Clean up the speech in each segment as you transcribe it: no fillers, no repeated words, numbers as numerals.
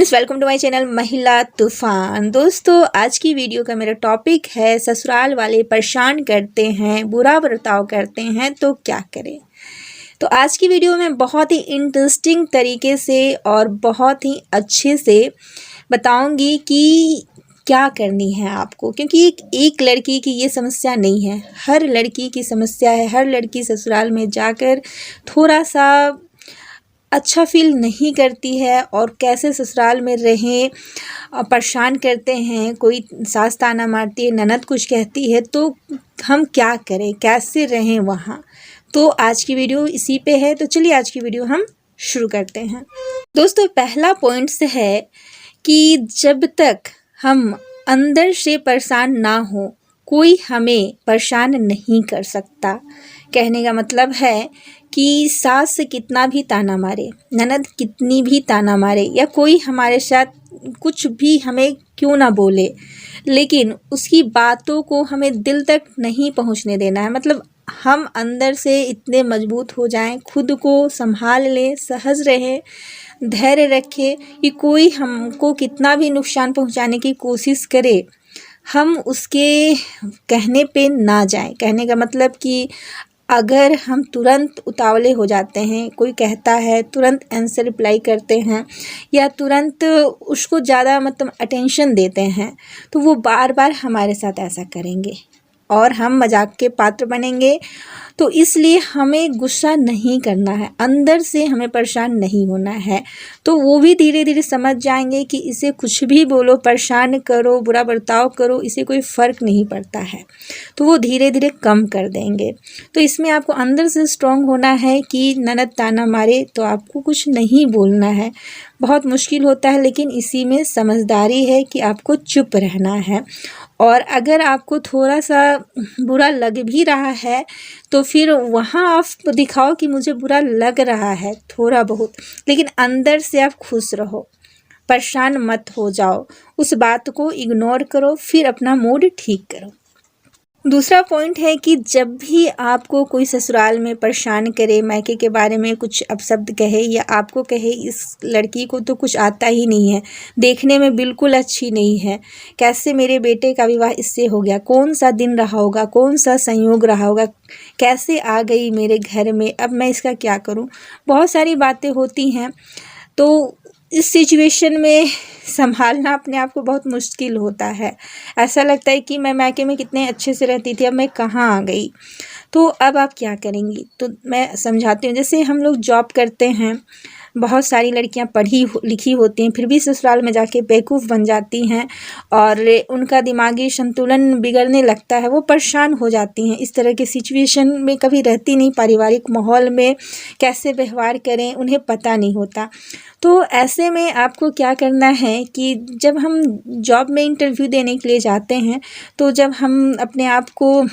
Friends, welcome to my channel Mahila Toofan. दोस्तों, आज की वीडियो का मेरा टॉपिक है ससुराल वाले परेशान करते हैं, बुरा बर्ताव करते हैं तो क्या करें। तो आज की वीडियो में बहुत ही इंटरेस्टिंग तरीके से और बहुत ही अच्छे से बताऊंगी कि क्या करनी है आपको, क्योंकि एक लड़की की ये समस्या नहीं है, हर लड़की की समस्या है। हर लड़की ससुराल में जाकर थोड़ा सा अच्छा फील नहीं करती है और कैसे ससुराल में रहें, परेशान करते हैं, कोई सास ताना मारती है, ननद कुछ कहती है, तो हम क्या करें, कैसे रहें वहाँ। तो आज की वीडियो इसी पे है। तो चलिए आज की वीडियो हम शुरू करते हैं। दोस्तों, पहला पॉइंट्स है कि जब तक हम अंदर से परेशान ना हो, कोई हमें परेशान नहीं कर सकता। कहने का मतलब है कि सास से कितना भी ताना मारे, ननद कितनी भी ताना मारे, या कोई हमारे साथ कुछ भी हमें क्यों ना बोले, लेकिन उसकी बातों को हमें दिल तक नहीं पहुंचने देना है। मतलब हम अंदर से इतने मजबूत हो जाएं, खुद को संभाल लें, सहज रहें, धैर्य रखें कि कोई हमको कितना भी नुकसान पहुंचाने की कोशिश करे, हम उसके कहने पे ना जाएं। कहने का मतलब कि अगर हम तुरंत उतावले हो जाते हैं, कोई कहता है तुरंत आंसर रिप्लाई करते हैं या तुरंत उसको ज़्यादा मतलब अटेंशन देते हैं, तो वो बार बार हमारे साथ ऐसा करेंगे और हम मजाक के पात्र बनेंगे। तो इसलिए हमें गुस्सा नहीं करना है, अंदर से हमें परेशान नहीं होना है। तो वो भी धीरे धीरे समझ जाएंगे कि इसे कुछ भी बोलो, परेशान करो, बुरा बर्ताव करो, इसे कोई फ़र्क नहीं पड़ता है, तो वो धीरे धीरे कम कर देंगे। तो इसमें आपको अंदर से स्ट्रॉन्ग होना है कि ननद ताना मारे तो आपको कुछ नहीं बोलना है। बहुत मुश्किल होता है, लेकिन इसी में समझदारी है कि आपको चुप रहना है। और अगर आपको थोड़ा सा बुरा लग भी रहा है तो फिर वहाँ आप दिखाओ कि मुझे बुरा लग रहा है थोड़ा बहुत, लेकिन अंदर से आप खुश रहो, परेशान मत हो जाओ, उस बात को इग्नोर करो, फिर अपना मूड ठीक करो। दूसरा पॉइंट है कि जब भी आपको कोई ससुराल में परेशान करे, मायके के बारे में कुछ अपशब्द कहे या आपको कहे इस लड़की को तो कुछ आता ही नहीं है, देखने में बिल्कुल अच्छी नहीं है, कैसे मेरे बेटे का विवाह इससे हो गया, कौन सा दिन रहा होगा, कौन सा संयोग रहा होगा, कैसे आ गई मेरे घर में, अब मैं इसका क्या करूं, बहुत सारी बातें होती हैं। तो इस सिचुएशन में संभालना अपने आप को बहुत मुश्किल होता है। ऐसा लगता है कि मैं मायके में कितने अच्छे से रहती थी, अब मैं कहाँ आ गई। तो अब आप क्या करेंगी, तो मैं समझाती हूँ। जैसे हम लोग जॉब करते हैं, बहुत सारी लड़कियां पढ़ी लिखी होती हैं, फिर भी ससुराल में जाके बेवकूफ़ बन जाती हैं और उनका दिमागी संतुलन बिगड़ने लगता है, वो परेशान हो जाती हैं। इस तरह की सिचुएशन में कभी रहती नहीं, पारिवारिक माहौल में कैसे व्यवहार करें उन्हें पता नहीं होता। तो ऐसे में आपको क्या करना है कि जब हम जॉब में इंटरव्यू देने के लिए जाते हैं, तो जब हम अपने आप को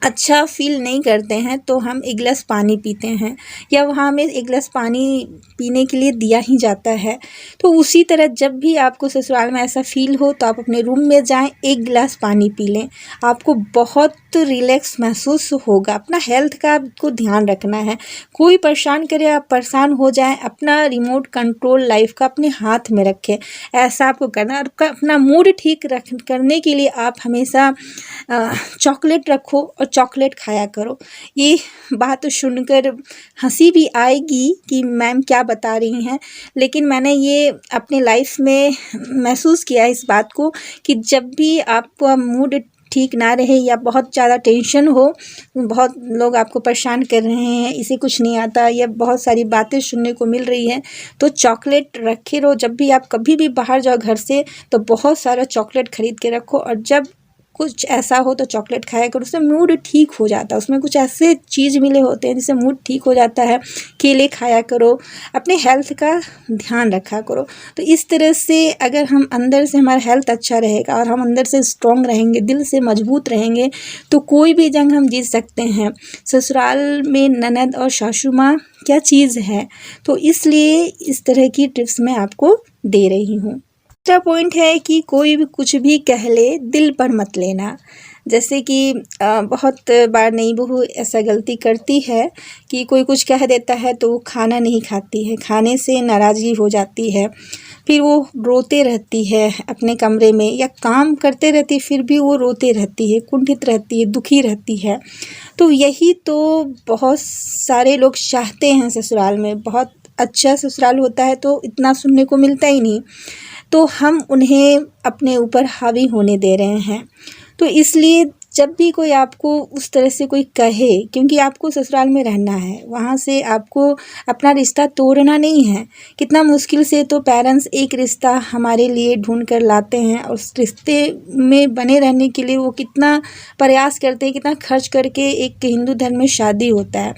अच्छा फ़ील नहीं करते हैं तो हम एक गिलास पानी पीते हैं, या वहाँ हमें एक गिलास पानी पीने के लिए दिया ही जाता है। तो उसी तरह जब भी आपको ससुराल में ऐसा फ़ील हो तो आप अपने रूम में जाएं, एक गिलास पानी पी लें, आपको बहुत रिलैक्स महसूस होगा। अपना हेल्थ का आपको ध्यान रखना है, कोई परेशान करे आप परेशान हो जाएं, अपना रिमोट कंट्रोल लाइफ का अपने हाथ में रखें, ऐसा आपको करना है। और अपना मूड ठीक करने के लिए आप हमेशा चॉकलेट रखो और चॉकलेट खाया करो। ये बात सुनकर हंसी भी आएगी कि मैम क्या बता रही हैं, लेकिन मैंने ये अपने लाइफ में महसूस किया इस बात को कि जब भी आपका मूड ठीक ना रहे या बहुत ज़्यादा टेंशन हो, बहुत लोग आपको परेशान कर रहे हैं, इसे कुछ नहीं आता या बहुत सारी बातें सुनने को मिल रही हैं, तो चॉकलेट रखे रहो। जब भी आप कभी भी बाहर जाओ घर से तो बहुत सारा चॉकलेट ख़रीद के रखो, और जब कुछ ऐसा हो तो चॉकलेट खाया करो, उससे मूड ठीक हो जाता है। उसमें कुछ ऐसे चीज़ मिले होते हैं जिससे मूड ठीक हो जाता है। केले खाया करो, अपने हेल्थ का ध्यान रखा करो। तो इस तरह से अगर हम अंदर से हमारा हेल्थ अच्छा रहेगा और हम अंदर से स्ट्रॉन्ग रहेंगे, दिल से मजबूत रहेंगे, तो कोई भी जंग हम जीत सकते हैं। ससुराल में ननद और सासू माँ क्या चीज़ है, तो इसलिए इस तरह की टिप्स मैं आपको दे रही हूँ। दूसरा पॉइंट है कि कोई भी कुछ भी कह ले दिल पर मत लेना। जैसे कि बहुत बार नई बहू ऐसा गलती करती है कि कोई कुछ कह देता है तो वो खाना नहीं खाती है, खाने से नाराज़गी हो जाती है, फिर वो रोते रहती है अपने कमरे में, या काम करते रहती है फिर भी वो रोते रहती है, कुंठित रहती है, दुखी रहती है। तो यही तो बहुत सारे लोग चाहते हैं ससुराल में। बहुत अच्छा ससुराल होता है तो इतना सुनने को मिलता ही नहीं, तो हम उन्हें अपने ऊपर हावी होने दे रहे हैं। तो इसलिए जब भी कोई आपको उस तरह से कोई कहे, क्योंकि आपको ससुराल में रहना है, वहाँ से आपको अपना रिश्ता तोड़ना नहीं है। कितना मुश्किल से तो पेरेंट्स एक रिश्ता हमारे लिए ढूंढ कर लाते हैं, और उस रिश्ते में बने रहने के लिए वो कितना प्रयास करते हैं, कितना खर्च करके एक हिंदू धर्म में शादी होता है।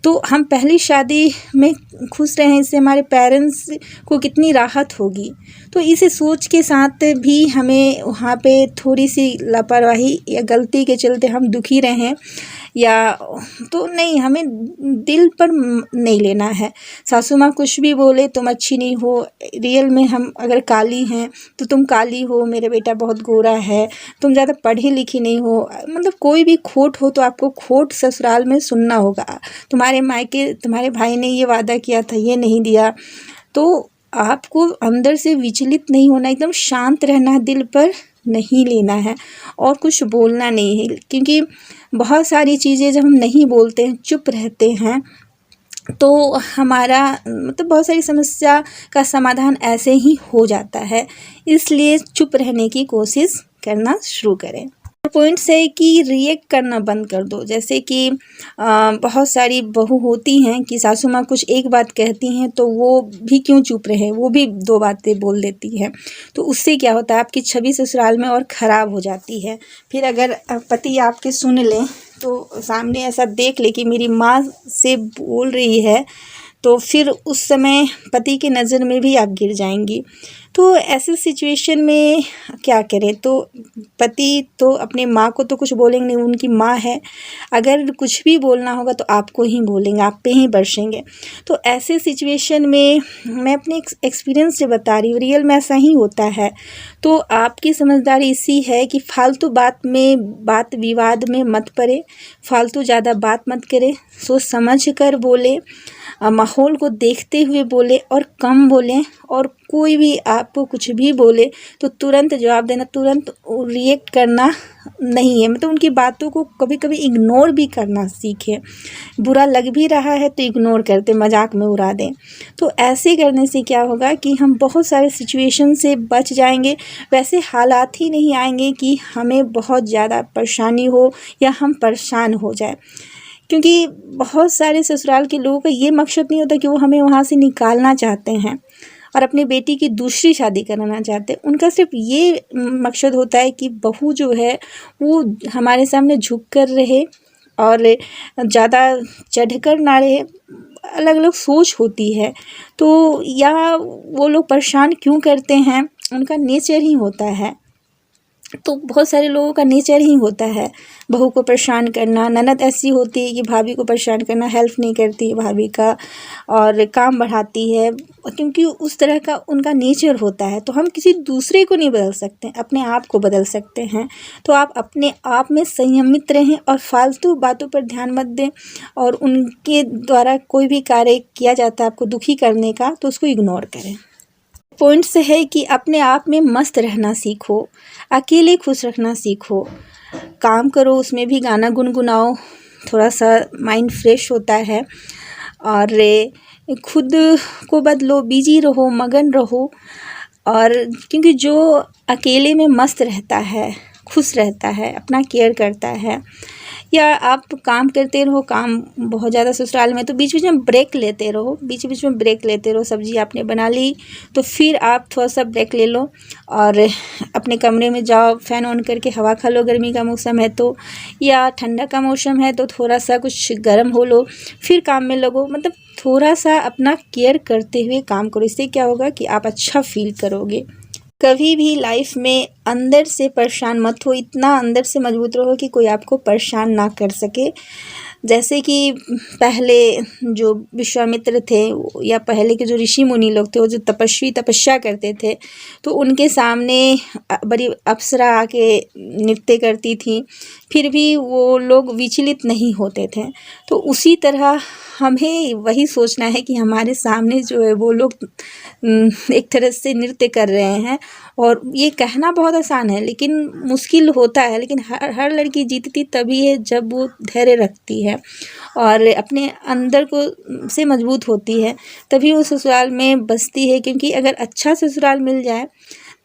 तो हम पहली शादी में खुश रहें, इससे हमारे पेरेंट्स को कितनी राहत होगी। तो इस सोच के साथ भी हमें वहाँ पे थोड़ी सी लापरवाही या गलती के चलते हम दुखी रहें, या तो नहीं, हमें दिल पर नहीं लेना है। सासू माँ कुछ भी बोले तुम अच्छी नहीं हो, रियल में हम अगर काली हैं तो तुम काली हो, मेरा बेटा बहुत गोरा है, तुम ज़्यादा पढ़ी लिखी नहीं हो, मतलब कोई भी खोट हो तो आपको खोट ससुराल में सुनना होगा। तुम्हारे मायके तुम्हारे भाई ने ये वादा किया था, ये नहीं दिया। तो आपको अंदर से विचलित नहीं होना, एकदम शांत रहना, दिल पर नहीं लेना है और कुछ बोलना नहीं है। क्योंकि बहुत सारी चीज़ें जब हम नहीं बोलते हैं, चुप रहते हैं, तो हमारा मतलब बहुत सारी समस्या का समाधान ऐसे ही हो जाता है। इसलिए चुप रहने की कोशिश करना शुरू करें। पॉइंट्स है कि रिएक्ट करना बंद कर दो। जैसे कि बहुत सारी बहू होती हैं कि सासू माँ कुछ एक बात कहती हैं तो वो भी क्यों चुप रहे, वो भी दो बातें बोल देती हैं। तो उससे क्या होता है, आपकी छवि ससुराल में और ख़राब हो जाती है। फिर अगर पति आपके सुन लें, तो सामने ऐसा देख ले कि मेरी माँ से बोल रही है, तो फिर उस समय पति के नज़र में भी आप गिर जाएंगी। तो ऐसे सिचुएशन में क्या करें, तो पति तो अपने माँ को तो कुछ बोलेंगे नहीं, उनकी माँ है। अगर कुछ भी बोलना होगा तो आपको ही बोलेंगे, आप पे ही बरसेंगे। तो ऐसे सिचुएशन में मैं अपने एक्सपीरियंस से बता रही हूँ, रियल में ऐसा ही होता है। तो आपकी समझदारी इसी है कि फालतू बात विवाद में मत पड़े, फालतू ज़्यादा बात मत करें, सोच समझ कर बोले, माहौल को देखते हुए बोले और कम बोलें। और कोई भी आपको कुछ भी बोले तो तुरंत जवाब देना, तुरंत रिएक्ट करना नहीं है। मतलब उनकी बातों को कभी कभी इग्नोर भी करना सीखें। बुरा लग भी रहा है तो इग्नोर करते, मजाक में उड़ा दें। तो ऐसे करने से क्या होगा कि हम बहुत सारे सिचुएशन से बच जाएंगे। वैसे हालात ही नहीं आएंगे कि हमें बहुत ज़्यादा परेशानी हो या हम परेशान हो जाए। क्योंकि बहुत सारे ससुराल के लोगों का ये मकसद नहीं होता कि वो हमें वहाँ से निकालना चाहते हैं और अपनी बेटी की दूसरी शादी कराना चाहते हैं। उनका सिर्फ ये मकसद होता है कि बहू जो है वो हमारे सामने झुक कर रहे और ज़्यादा चढ़कर ना रहे। अलग अलग सोच होती है। तो या वो लोग परेशान क्यों करते हैं, उनका नेचर ही होता है। तो बहुत सारे लोगों का नेचर ही होता है बहू को परेशान करना। ननद ऐसी होती है कि भाभी को परेशान करना, हेल्प नहीं करती है भाभी का और काम बढ़ाती है, क्योंकि उस तरह का उनका नेचर होता है। तो हम किसी दूसरे को नहीं बदल सकते, अपने आप को बदल सकते हैं। तो आप अपने आप में संयमित रहें और फालतू बातों पर ध्यान मत दें। और उनके द्वारा कोई भी कार्य किया जाता है आपको दुखी करने का, तो उसको इग्नोर करें। पॉइंट्स है कि अपने आप में मस्त रहना सीखो, अकेले खुश रखना सीखो। काम करो उसमें भी गाना गुनगुनाओ, थोड़ा सा माइंड फ्रेश होता है। और खुद को बदलो, बिजी रहो, मगन रहो। और क्योंकि जो अकेले में मस्त रहता है, खुश रहता है, अपना केयर करता है, या आप काम करते रहो, काम बहुत ज़्यादा ससुराल में, तो बीच बीच में ब्रेक लेते रहो, बीच बीच में ब्रेक लेते रहो। सब्जी आपने बना ली तो फिर आप थोड़ा सा ब्रेक ले लो और अपने कमरे में जाओ, फ़ैन ऑन करके हवा खा लो। गर्मी का मौसम है तो, या ठंडा का मौसम है तो थोड़ा सा कुछ गर्म हो लो, फिर काम में लगो। मतलब थोड़ा सा अपना केयर करते हुए काम करो। इससे क्या होगा कि आप अच्छा फील करोगे। कभी भी लाइफ में अंदर से परेशान मत हो, इतना अंदर से मजबूत रहो कि कोई आपको परेशान ना कर सके। जैसे कि पहले जो विश्वामित्र थे या पहले के जो ऋषि मुनि लोग थे, वो जो तपस्या करते थे, तो उनके सामने बड़ी अप्सरा आके नृत्य करती थी, फिर भी वो लोग विचलित नहीं होते थे। तो उसी तरह हमें वही सोचना है कि हमारे सामने जो है वो लोग एक तरह से नृत्य कर रहे हैं, और ये कहना बहुत आसान है लेकिन मुश्किल होता है। लेकिन हर लड़की जीतती तभी है जब वो धैर्य रखती है और अपने अंदर को से मजबूत होती है, तभी वो ससुराल में बसती है। क्योंकि अगर अच्छा ससुराल मिल जाए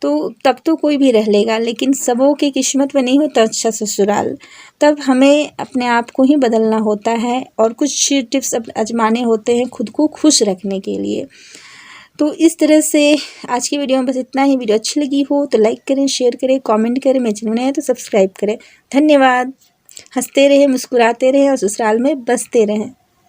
तो तब तो कोई भी रह लेगा, लेकिन सबों की किस्मत में नहीं होता अच्छा ससुराल। तब हमें अपने आप को ही बदलना होता है और कुछ टिप्स आजमाने होते हैं खुद को खुश रखने के लिए। तो इस तरह से आज की वीडियो में बस इतना ही। वीडियो अच्छी लगी हो तो लाइक करें, शेयर करें, कमेंट करें। मेरे चैनल में है तो सब्सक्राइब करें। धन्यवाद। हंसते रहें, मुस्कुराते रहें और ससुराल में बसते रहें।